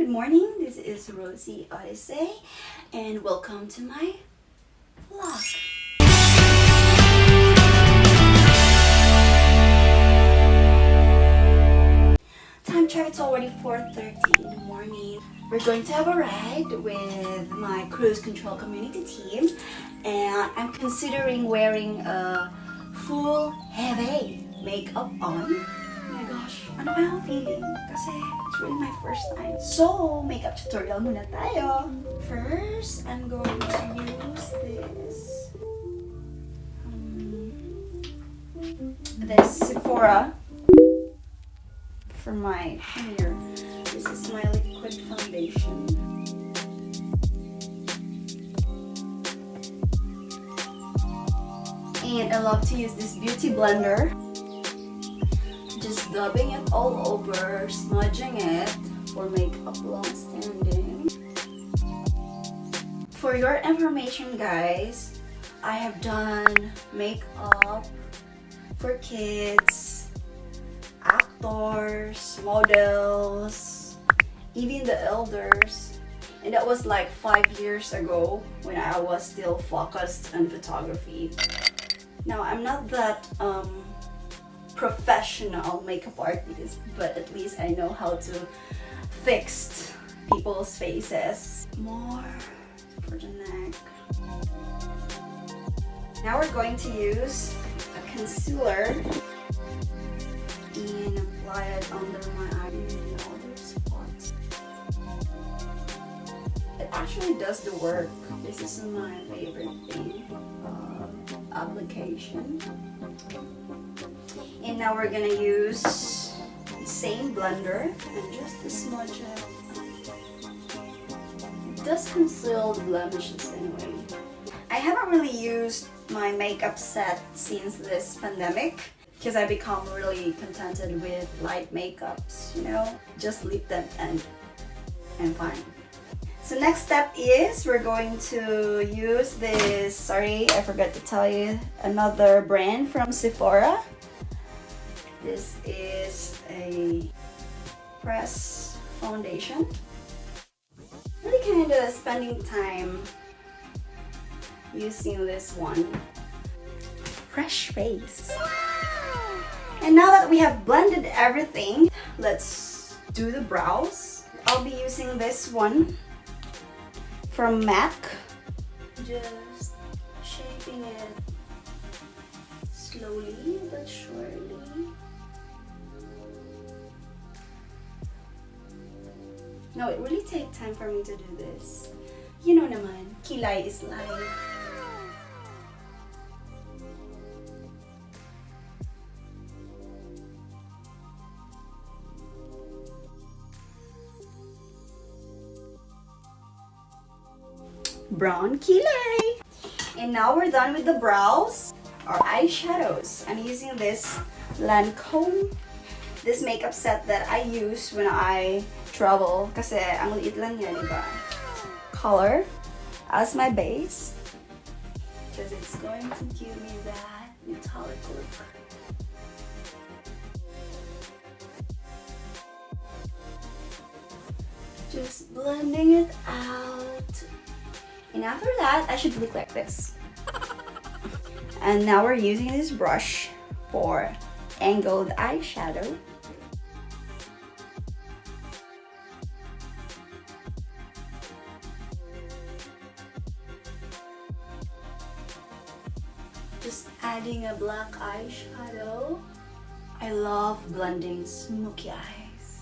good morning. This is Rosy Odyssey, and welcome to my vlog. Time check, it's already 4:30 in the morning. We're going to have a ride with my cruise control community team, and I'm considering wearing a full heavy makeup on. Oh my gosh, ano kaya ang feeling? Kasi it's really my first time. So, makeup tutorial muna tayo. First, I'm going to use this Sephora for my hair. This is my liquid foundation. And I love to use this beauty blender. Just dabbing it all over, smudging it for makeup long standing. For your information, guys, I have done makeup for kids, actors, models, even the elders, and that was like 5 years ago when I was still focused on photography. Now I'm not that professional makeup artist, but at least I know how to fix people's faces. More for the neck. Now we're going to use a concealer and apply it under my eye and other spots. It actually does the work. This is my favorite thing, application. And now we're gonna use the same blender and just smudge it. It does conceal the blemishes anyway. I haven't really used my makeup set since this pandemic because I become really contented with light makeups, you know, just lip tint and I'm fine. So next step is we're going to use this, sorry, I forgot to tell you, another brand from Sephora. This is a press foundation. Really kind of spending time using this one. Fresh face. And now that we have blended everything, let's do the brows. I'll be using this one from MAC. Just shaping it slowly but surely. No, it really takes time for me to do this. You know naman, kilay is life. Brown kilay. And now we're done with the brows. Our eyeshadows. I'm using this Lancome. This makeup set that I use when I travel kasi ang liit lang yan, diba? Color as my base because it's going to give me that metallic look. Just blending it out. And after that, I should look like this. And now we're using this brush for angled eyeshadow. Just adding a black eyeshadow. I love blending smoky eyes.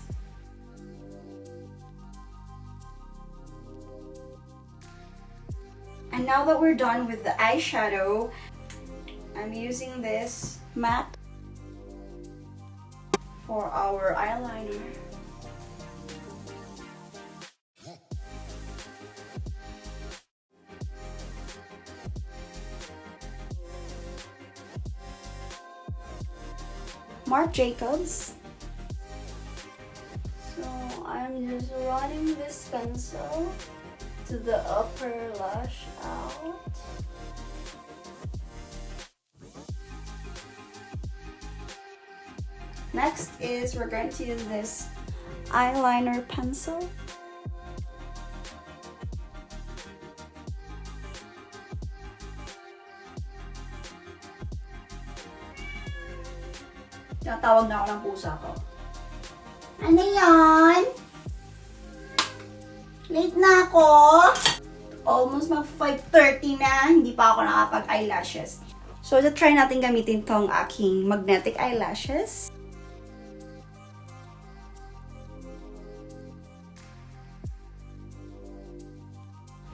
And now that we're done with the eyeshadow, I'm using this matte for our eyeliner. Marc Jacobs. So I'm just running this pencil to the upper lash out. Next is we're going to use this eyeliner pencil Tinatawag na ako ng pusa ko. Ano yan? Late na ako. Almost mag 5:30 na. Hindi pa ako nakapag-eyelashes. So, try natin gamitin tong aking magnetic eyelashes.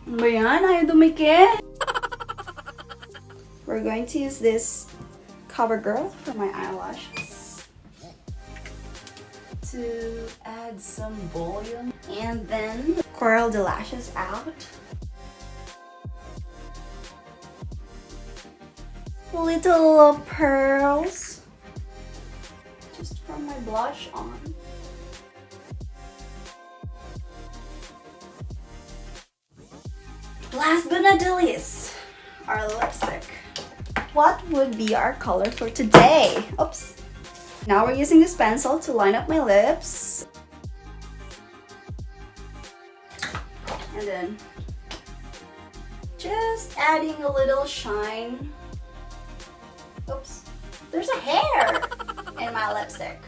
Ano ba yan? Ayaw dumikit. We're going to use this CoverGirl for my eyelashes to add some volume and then curl the lashes out. Little pearls just from my blush on. Last but not the least, our lipstick. What would be our color for today? Oops. Now we're using this pencil to line up my lips. And then just adding a little shine. Oops. There's a hair in my lipstick.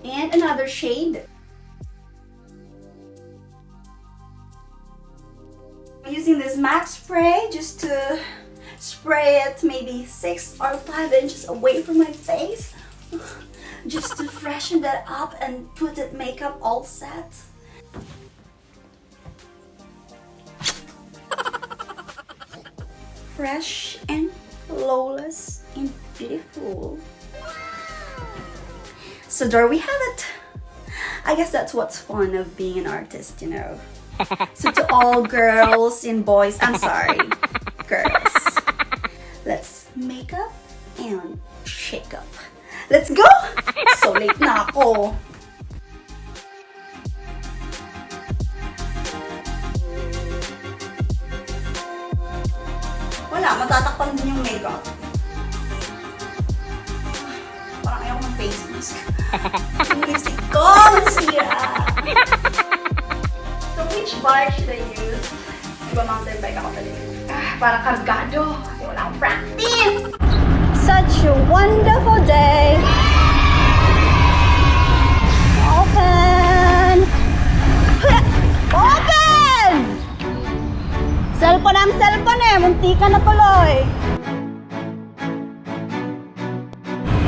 And another shade. I'm using this MAC spray just to spray it maybe 6 or 5 inches away from my face. Just to freshen that up and put it makeup all set. Fresh and flawless and beautiful. So there we have it. I guess that's what's fun of being an artist, you know. So to all girls and boys, I'm sorry, girls, let's make up and shake up. Let's go! So late na ako. Wala, matatakpan din yung makeup. Parang ayaw ng face mask. Yung lipstick ko, masira. So which bar should I use? Nagpa-mountain bike ako talaga. Parang kargado. Kasi wala akong practice. Such a wonderful day. Open! Open! Cellphone ang cellphone eh. Muntika na tuloy.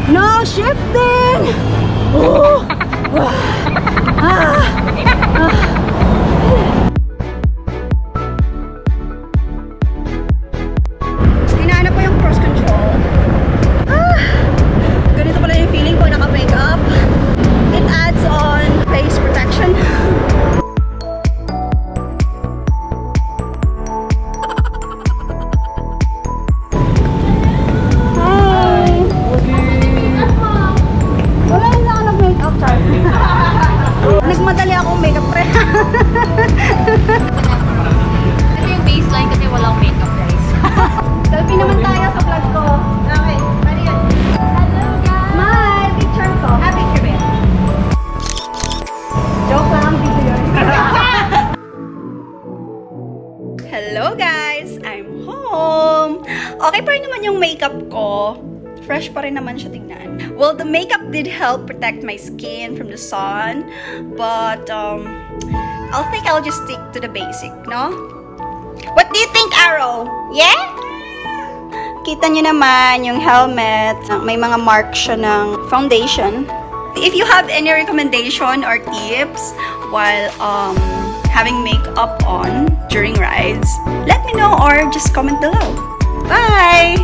No shifting! Ooh. Hinahanap ko yung cross control. Ganito pala yung feeling pag naka-makeup. It adds on face protection. Nagmadali akong makeup pre. Ito yung baseline kasi walang makeup guys. Selfie naman tayo sa vlog ko. Okay, ready yun. Hello guys! Smile! Picture ko. Picture ba? Joke lang, video yun. Hello guys! I'm home! Okay pa rin naman yung makeup ko. Fresh pa rin naman siya tignan. Well, the makeup did help protect my skin from the sun, but I'll think I'll just stick to the basic, no? What do you think, Arrow? Yeah? Kita nyo naman yung helmet. May mga mark siya ng foundation. If you have any recommendation or tips while having makeup on during rides, let me know or just comment below. Bye!